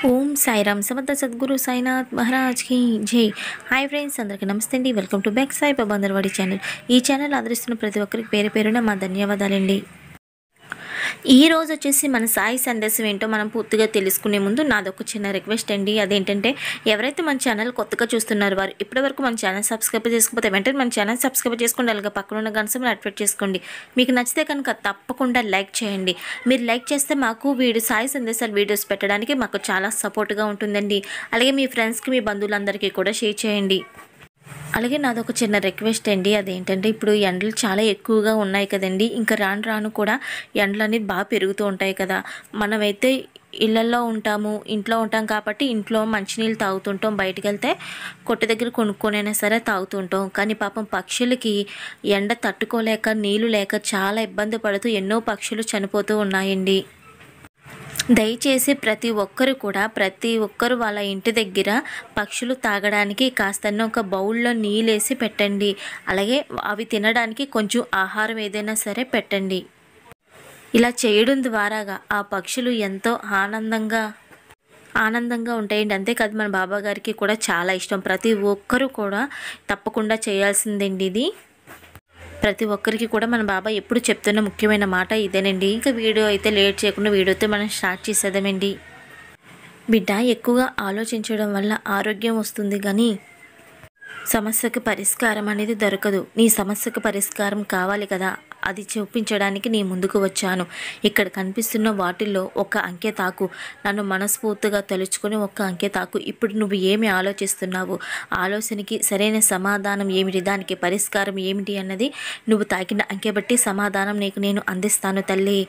ఓం సాయిరామ్ సమర్థ సద్గురు సాయినాథ్ మహారాజ్ కి జై. హాయ్ ఫ్రెండ్స్, అందరికీ నమస్తే అండి. Welcome to back Sai Baba అందరవాడి ఛానల్. ఈ ఛానల్ ఆదరిస్తున్న ప్రతి ఒక్కరికి పేరు పేరున మా ధన్యవాదాలండి. ఈ రోజు వచ్చేసి మన సాయి సందేశం ఏంటో మనం పూర్తిగా తెలుసుకునే ముందు నాదొక చిన్న రిక్వెస్ట్ అండి. అదేంటంటే, ఎవరైతే మన ఛానల్ కొత్తగా చూస్తున్నారో వారు ఇప్పటివరకు మన ఛానల్ సబ్స్క్రైబ్ చేసుకోకపోతే వెంటనే మన ఛానల్ సబ్స్క్రైబ్ చేసుకోండి. అలాగే పక్కన ఉన్న గంట సింబల్ యాక్టివేట్ చేసుకోండి. మీకు నచ్చితే కనుక తప్పకుండా లైక్ చేయండి. మీరు లైక్ చేస్తే మాకు సాయి సందేశాలు వీడియోస్ పెట్టడానికి మాకు చాలా సపోర్ట్గా ఉంటుందండి. అలాగే మీ ఫ్రెండ్స్కి, మీ బంధువులందరికీ కూడా షేర్ చేయండి. అలాగే నాదొక చిన్న రిక్వెస్ట్ అండి. అదేంటంటే, ఇప్పుడు ఎండలు చాలా ఎక్కువగా ఉన్నాయి కదండి. ఇంకా రాను రాను కూడా ఎండలు అనేది బాగా పెరుగుతూ ఉంటాయి కదా. మనమైతే ఇళ్ళల్లో ఉంటాము, ఇంట్లో ఉంటాం కాబట్టి ఇంట్లో మంచినీళ్ళు తాగుతుంటాం. బయటికి వెళ్తే కొట్టు దగ్గర కొనుక్కొనైనా సరే తాగుతుంటాం. కానీ పాపం పక్షులకి ఎండ తట్టుకోలేక, నీళ్లు లేక చాలా ఇబ్బంది పడుతూ ఎన్నో పక్షులు చనిపోతూ ఉన్నాయండి. దయచేసి ప్రతి ఒక్కరు వాళ్ళ ఇంటి దగ్గర పక్షులు తాగడానికి కాస్తన్న ఒక బౌల్లో నీళ్ళేసి పెట్టండి. అలాగే అవి తినడానికి కొంచెం ఆహారం ఏదైనా సరే పెట్టండి. ఇలా చేయడం ద్వారాగా ఆ పక్షులు ఎంతో ఆనందంగా ఉంటాయండి. అంతేకాదు, మన బాబా గారికి కూడా చాలా ఇష్టం. ప్రతి ఒక్కరూ కూడా తప్పకుండా చేయాల్సిందండి ఇది. ప్రతి ఒక్కరికి కూడా మన బాబా ఎప్పుడు చెప్తున్న ముఖ్యమైన మాట ఇదేనండి. ఇంకా వీడియో అయితే లేట్ చేయకుండా వీడియోతో మనం స్టార్ట్ చేసేద్దామండి. బిడ్డ, ఎక్కువగా ఆలోచించడం వల్ల ఆరోగ్యం వస్తుంది, కానీ సమస్యకు పరిష్కారం అనేది దొరకదు. నీ సమస్యకు పరిష్కారం కావాలి కదా, అది చూపించడానికి నీ ముందుకు వచ్చాను. ఇక్కడ కనిపిస్తున్న వాటిల్లో ఒక అంకె తాకు. నన్ను మనస్ఫూర్తిగా తలుచుకొని ఒక అంకె తాకు. ఇప్పుడు నువ్వు ఏమి ఆలోచిస్తున్నావు, ఆలోచనకి సరైన సమాధానం ఏమిటి, దానికి పరిష్కారం ఏమిటి అన్నది నువ్వు తాకిన అంకె బట్టి సమాధానం నీకు నేను అందిస్తాను తల్లి.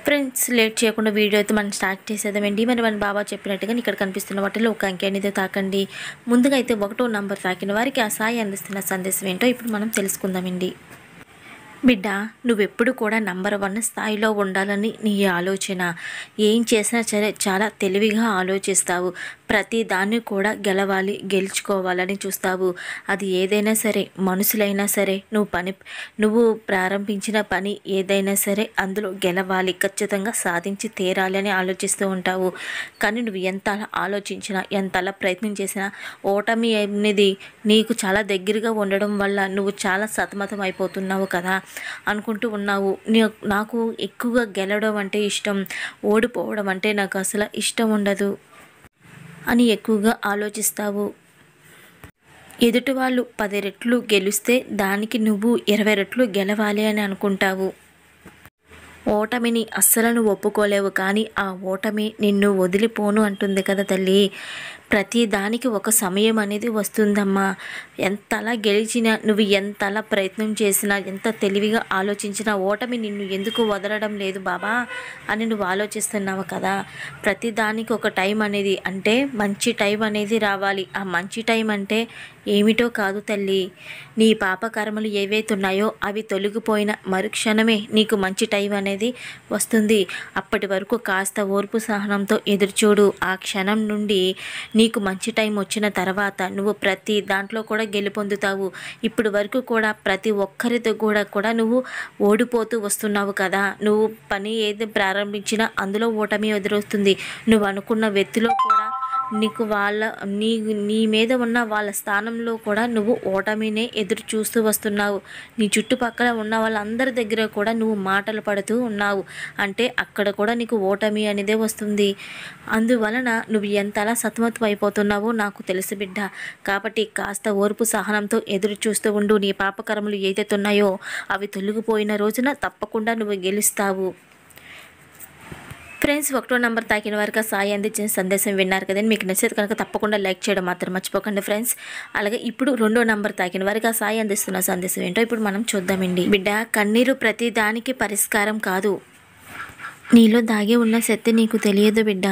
ఫ్రెండ్స్, లేట్ చేయకుండా వీడియో అయితే మనం స్టార్ట్ చేసేదామండి. మరి మన బాబా చెప్పినట్టుగా ఇక్కడ కనిపిస్తున్న వాటిలో ఒక అంకె అనేది తాకండి. ముందుగా అయితే 1వ నంబర్ తాకిన వారికి ఆ సాయి అందిస్తున్న సందేశం ఏంటో ఇప్పుడు మనం తెలుసుకుందామండి. బిడ్డ, నువ్వెప్పుడు కూడా నంబర్ 1 స్థాయిలో ఉండాలని నీ ఆలోచన. ఏం చేసినా సరే చాలా తెలివిగా ఆలోచిస్తావు. ప్రతి దాన్ని కూడా గెలుచుకోవాలని చూస్తావు. అది ఏదైనా సరే, మనుషులైనా సరే, నువ్వు ప్రారంభించిన పని ఏదైనా సరే అందులో గెలవాలి, ఖచ్చితంగా సాధించి తీరాలి అని ఆలోచిస్తూ ఉంటావు. కానీ నువ్వు ఎంత ఆలోచించినా, ఎంత ప్రయత్నం చేసినా ఓటమి అనేది నీకు చాలా దగ్గరగా ఉండడం వల్ల నువ్వు చాలా సతమతం అయిపోతున్నావు కదా. అనుకుంటూ ఉన్నావు, నాకు ఎక్కువగా గెలవడం అంటే ఇష్టం, ఓడిపోవడం అంటే నాకు అసలు ఇష్టం ఉండదు అని ఎక్కువగా ఆలోచిస్తావు. ఎదుటి వాళ్ళు 10 రెట్లు గెలిస్తే దానికి నువ్వు 20 రెట్లు గెలవాలి అని అనుకుంటావు. ఓటమిని అస్సలు నువ్వు ఒప్పుకోలేవు, కానీ ఆ ఓటమి నిన్ను వదిలిపోను అంటుంది కదా తల్లి. ప్రతి దానికి ఒక సమయం అనేది వస్తుందమ్మా. ఎంతలా గెలిచినా, నువ్వు ఎంతలా ప్రయత్నం చేసినా, ఎంత తెలివిగా ఆలోచించినా ఓటమి నిన్ను ఎందుకు వదలడం లేదు బాబా అని నువ్వు ఆలోచిస్తున్నావు కదా. ప్రతి దానికి ఒక టైం అనేది, అంటే మంచి టైం అనేది రావాలి. ఆ మంచి టైం అంటే ఏమిటో కాదు తల్లి, నీ పాపకర్మలు ఏవైతే ఉన్నాయో అవి తొలగిపోయిన మరుక్షణమే నీకు మంచి టైం అనేది వస్తుంది. అప్పటి వరకు కాస్త ఓర్పు సహనంతో ఎదురుచూడు. ఆ క్షణం నుండి నీకు మంచి టైం వచ్చిన తర్వాత నువ్వు ప్రతి దాంట్లో కూడా గెలుపొందుతావు. ఇప్పుడు వరకు కూడా ప్రతి ఒక్కరితో కూడా నువ్వు ఓడిపోతూ వస్తున్నావు కదా. నువ్వు పని ఏది ప్రారంభించినా అందులో ఓటమి ఎదురొస్తుంది. నువ్వు అనుకున్న వ్యక్తిలో కూడా నీకు నీ మీద ఉన్న వాళ్ళ స్థానంలో కూడా నువ్వు ఓటమినే ఎదురు చూస్తూ వస్తున్నావు. నీ చుట్టుపక్కల ఉన్న వాళ్ళందరి దగ్గర కూడా నువ్వు మాటలు పడుతూ ఉన్నావు. అంటే అక్కడ కూడా నీకు ఓటమి అనేదే వస్తుంది. అందువలన నువ్వు ఎంతలా సతమతం అయిపోతున్నావో నాకు తెలుసు బిడ్డ. కాబట్టి కాస్త ఓర్పు సహనంతో ఎదురు చూస్తూ ఉండు. నీ పాపకర్మలు ఏదైతే ఉన్నాయో అవి తొలగిపోయిన రోజున తప్పకుండా నువ్వు గెలుస్తావు. ఫ్రెండ్స్, 1వ నంబర్ తాకిన వారికి సాయి అందించిన సందేశం విన్నారు కదండి. మీకు నచ్చితే కనుక తప్పకుండా లైక్ చేయడం మాత్రం మర్చిపోకండి ఫ్రెండ్స్. అలాగే ఇప్పుడు 2వ నంబర్ తాకిన వారికి ఆ సాయి అందిస్తున్న సందేశం ఏంటో ఇప్పుడు మనం చూద్దామండి. బిడ్డ, కన్నీరు ప్రతి దానికి పరిష్కారం కాదు. నీలో దాగి ఉన్న శక్తి నీకు తెలియదు బిడ్డ.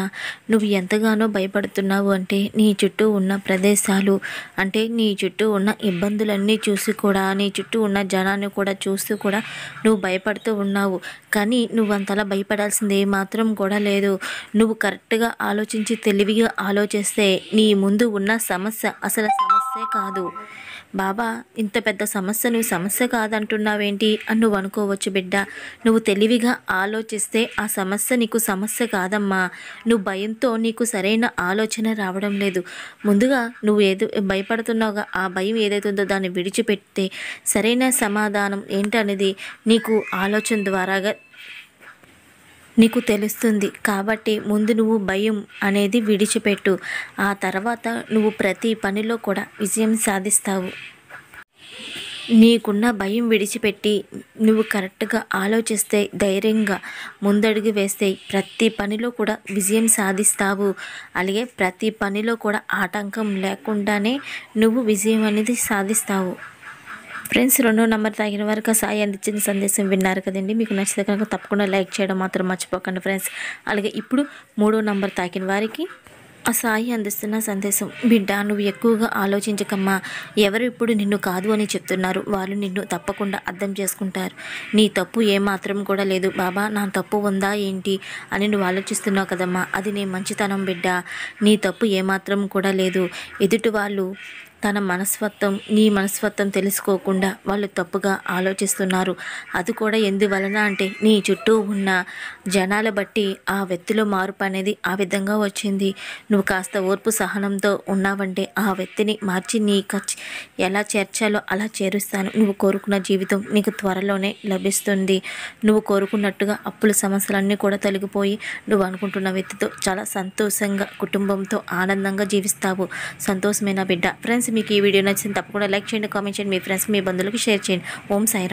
నువ్వు ఎంతగానో భయపడుతున్నావు అంటే నీ చుట్టూ ఉన్న ప్రదేశాలు, అంటే నీ చుట్టూ ఉన్న ఇబ్బందులన్నీ చూసి కూడా, నీ చుట్టూ ఉన్న జనాన్ని కూడా చూస్తూ కూడా నువ్వు భయపడుతూ ఉన్నావు. కానీ నువ్వు అంతలా భయపడాల్సింది ఏమాత్రం కూడా లేదు. నువ్వు కరెక్ట్గా ఆలోచించి తెలివిగా ఆలోచిస్తే నీ ముందు ఉన్న సమస్య అసలు సమస్యే కాదు. బాబా ఇంత పెద్ద సమస్య నువ్వు సమస్య కాదంటున్నావేంటి అని నువ్వు అనుకోవచ్చు బిడ్డ. నువ్వు తెలివిగా ఆలోచిస్తే ఆ సమస్య నీకు సమస్య కాదమ్మా. నువ్వు భయంతో నీకు సరైన ఆలోచన రావడం లేదు. ముందుగా నువ్వు ఏదో భయపడుతున్నావుగా, ఆ భయం ఏదైతే ఉందో దాన్ని విడిచిపెడితే సరైన సమాధానం ఏంటనేది నీకు ఆలోచన ద్వారాగా నీకు తెలుస్తుంది. కాబట్టి ముందు నువ్వు భయం అనేది విడిచిపెట్టు. ఆ తర్వాత నువ్వు ప్రతి పనిలో కూడా విజయం సాధిస్తావు. నీకున్న భయం విడిచిపెట్టి నువ్వు కరెక్ట్గా ఆలోచిస్తే, ధైర్యంగా ముందడుగు వేస్తే ప్రతి పనిలో కూడా విజయం సాధిస్తావు. అలాగే ప్రతి పనిలో కూడా ఆటంకం లేకుండానే నువ్వు విజయం అనేది సాధిస్తావు. ఫ్రెండ్స్, 2వ నంబర్ తాకిన వరకు సాయి అందించిన సందేశం విన్నారు కదండి. మీకు నచ్చితే కనుక తప్పకుండా లైక్ చేయడం మాత్రం మర్చిపోకండి ఫ్రెండ్స్. అలాగే ఇప్పుడు 3వ నంబర్ తాకిన వారికి ఆ సాయి అందిస్తున్న సందేశం: బిడ్డ, నువ్వు ఎక్కువగా ఆలోచించకమ్మా. ఎవరు ఇప్పుడు నిన్ను కాదు అని చెప్తున్నారు, వాళ్ళు నిన్ను తప్పకుండా అర్థం చేసుకుంటారు. నీ తప్పు ఏమాత్రం కూడా లేదు. బాబా, నా తప్పు ఉందా ఏంటి అని నువ్వు ఆలోచిస్తున్నావు కదమ్మా, అది నీ మంచితనం బిడ్డ. నీ తప్పు ఏమాత్రం కూడా లేదు. ఎదుటి వాళ్ళు తన మనస్తత్వం, నీ మనస్తత్వం తెలుసుకోకుండా వాళ్ళు తప్పుగా ఆలోచిస్తున్నారు. అది కూడా ఎందువలన అంటే నీ చుట్టూ ఉన్న జనాల బట్టి ఆ వ్యక్తిలో మార్పు అనేది ఆ విధంగా వచ్చింది. నువ్వు కాస్త ఓర్పు సహనంతో ఉన్నావంటే ఆ వ్యక్తిని మార్చి నీకు ఎలా చేర్చాలో అలా చేరుస్తాను. నువ్వు కోరుకున్న జీవితం నీకు త్వరలోనే లభిస్తుంది. నువ్వు కోరుకున్నట్టుగా అప్పుల సమస్యలన్నీ కూడా తొలగిపోయి నువ్వు అనుకుంటున్న వ్యక్తితో చాలా సంతోషంగా, కుటుంబంతో ఆనందంగా జీవిస్తావు. సంతోషమైన బిడ్డ. ఫ్రెండ్స్, మీకు ఈ వీడియో నచ్చింది తప్పకుండా లైక్ చేయండి, కామెంట్ చేయండి, మీ ఫ్రెండ్స్కి, మీ బంధువులకు షేర్ చేయండి. ఓం సాయి.